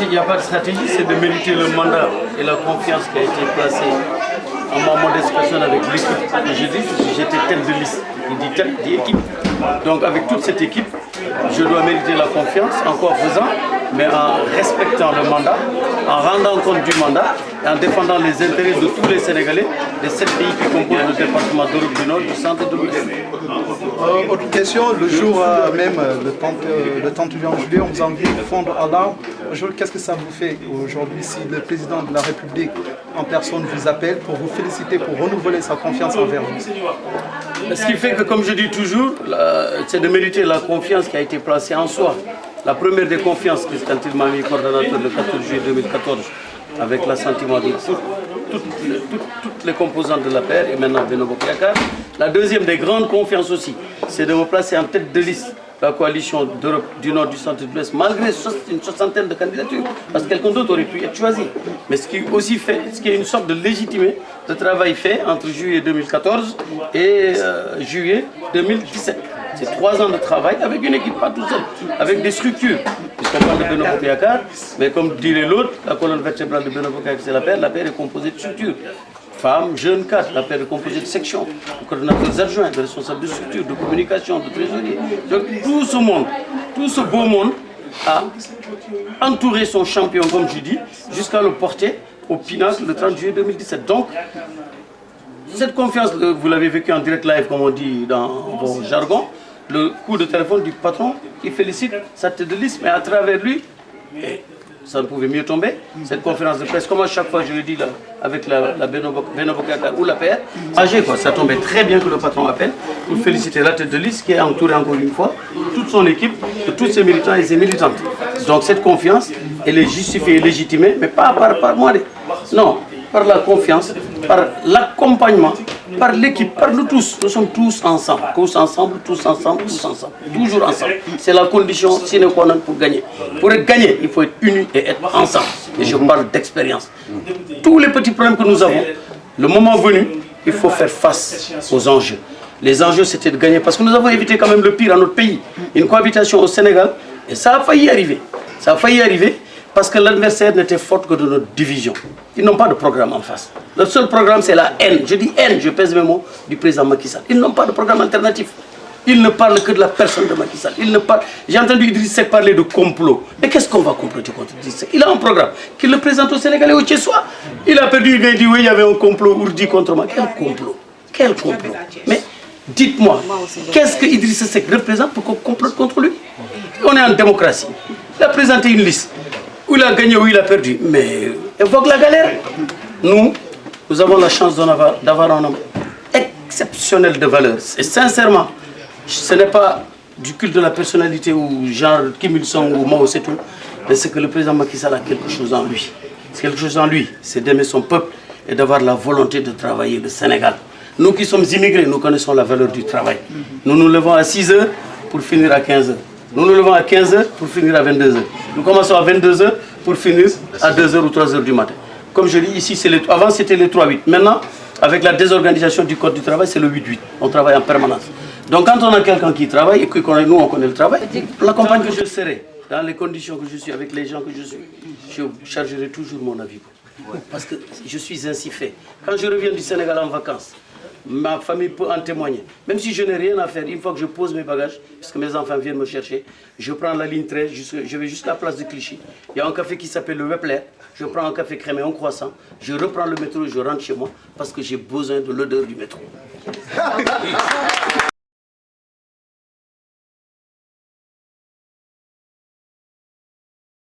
il n'y a pas de stratégie, c'est de mériter le mandat et la confiance qui a été placée en ma modeste personne avec l'équipe. Je dis, j'étais tête de liste, il dit tête d'équipe. Donc avec toute cette équipe, je dois mériter la confiance en quoi faisant, mais en respectant le mandat, en rendant compte du mandat et en défendant les intérêts de tous les Sénégalais, des 7 pays qui composent le département d'Europe du Nord, du Centre et de l'Ouest. Autre question, le jour même, le 30 juillet, on vous envie de fondre en larmes. Aujourd'hui, qu'est-ce que ça vous fait aujourd'hui si le président de la République en personne vous appelle pour vous féliciter, pour renouveler sa confiance envers vous? Ce qui fait que, comme je dis toujours, c'est de mériter la confiance qui a été placée en soi. La première des confiances, quand il m'a mis coordonnateur le 14 juillet 2014, avec l'assentiment de toutes les composantes de la paire et maintenant Benno Bokk Yakaar. La deuxième des grandes confiances aussi, c'est de me placer en tête de liste de la coalition d'Europe du Nord, du Centre et de l'Ouest, malgré une soixantaine de candidatures, parce que quelqu'un d'autre aurait pu être choisi. Mais ce qui aussi fait, ce qui est une sorte de légitimé, de travail fait entre juillet 2014 et juillet 2017. C'est 3 ans de travail avec une équipe, pas tout seul, avec des structures. Puisqu'on parle de Benno Bokk Yakaar, mais comme dirait l'autre, la colonne vertébrale de Benno Bokk Yakaar, c'est la paire est composée de structures. Femmes, jeunes cadres, la paire est composée de sections, de coordonnateurs adjoints, de responsables de structures, de communication, de trésoriers. Donc tout ce monde, tout ce beau monde a entouré son champion, comme je dis, jusqu'à le porter au pinacle le 30 juillet 2017. Donc, cette confiance, vous l'avez vécu en direct live, comme on dit dans vos jargons, le coup de téléphone du patron qui félicite sa tête de liste, mais à travers lui, ça ne pouvait mieux tomber. Cette conférence de presse, comme à chaque fois je le dis là, avec la Benno Bokk Yakaar ou la PR, ça tombait très bien que le patron appelle pour féliciter la tête de liste qui est entourée encore une fois, toute son équipe, de tous ses militants et ses militantes. Donc cette confiance, elle est justifiée et légitimée, mais pas par moi. Non, par la confiance, par l'accompagnement, par l'équipe, par nous tous. Nous sommes tous ensemble, tous ensemble, tous ensemble, tous ensemble, toujours ensemble. C'est la condition sine qua non pour gagner. Pour gagner, il faut être unis et être ensemble. Et je parle d'expérience. Tous les petits problèmes que nous avons, le moment venu, il faut faire face aux enjeux. Les enjeux, c'était de gagner, parce que nous avons évité quand même le pire à notre pays. Une cohabitation au Sénégal, et ça a failli arriver. Ça a failli arriver. Parce que l'adversaire n'était fort que de notre division. Ils n'ont pas de programme en face. Le seul programme, c'est la haine. Je dis haine, je pèse mes mots, du président Macky Sall. Ils n'ont pas de programme alternatif. Ils ne parlent que de la personne de Macky Sall. J'ai entendu Idriss Seck parler de complot. Mais qu'est-ce qu'on va comploter contre Idriss Seck? Il a un programme qu'il le présente aux Sénégalais au Tchessois. Il a perdu, il vient dire oui, il y avait un complot ourdi contre moi. Quel complot? Quel complot? Mais dites-moi, qu'est-ce que Idriss Seck représente pour qu'on complote contre lui? On est en démocratie. Il a présenté une liste. Où il a gagné, où il a perdu. Mais évoque la galère. Nous avons la chance d'avoir un homme exceptionnel de valeur. Et sincèrement, ce n'est pas du culte de la personnalité ou genre Kim Il-sung ou Mao Tse-tung, mais c'est que le président Macky Sall a quelque chose en lui. Quelque chose en lui, c'est d'aimer son peuple et d'avoir la volonté de travailler le Sénégal. Nous qui sommes immigrés, nous connaissons la valeur du travail. Nous nous levons à 6 h pour finir à 15 h. Nous nous levons à 15 h pour finir à 22 h. Nous commençons à 22 h pour finir à 2 h ou 3 h du matin. Comme je dis, ici, avant c'était les 3-8. Maintenant, avec la désorganisation du code du travail, c'est le 8-8. On travaille en permanence. Donc quand on a quelqu'un qui travaille et que nous, on connaît le travail, l'accompagne que je serai, dans les conditions que je suis, avec les gens que je suis, je chargerai toujours mon avis. Parce que je suis ainsi fait. Quand je reviens du Sénégal en vacances, ma famille peut en témoigner. Même si je n'ai rien à faire, une fois que je pose mes bagages, puisque mes enfants viennent me chercher, je prends la ligne 13, je vais jusqu'à la place de Clichy. Il y a un café qui s'appelle le Wepler. Je prends un café crémé, un croissant. Je reprends le métro et je rentre chez moi parce que j'ai besoin de l'odeur du métro.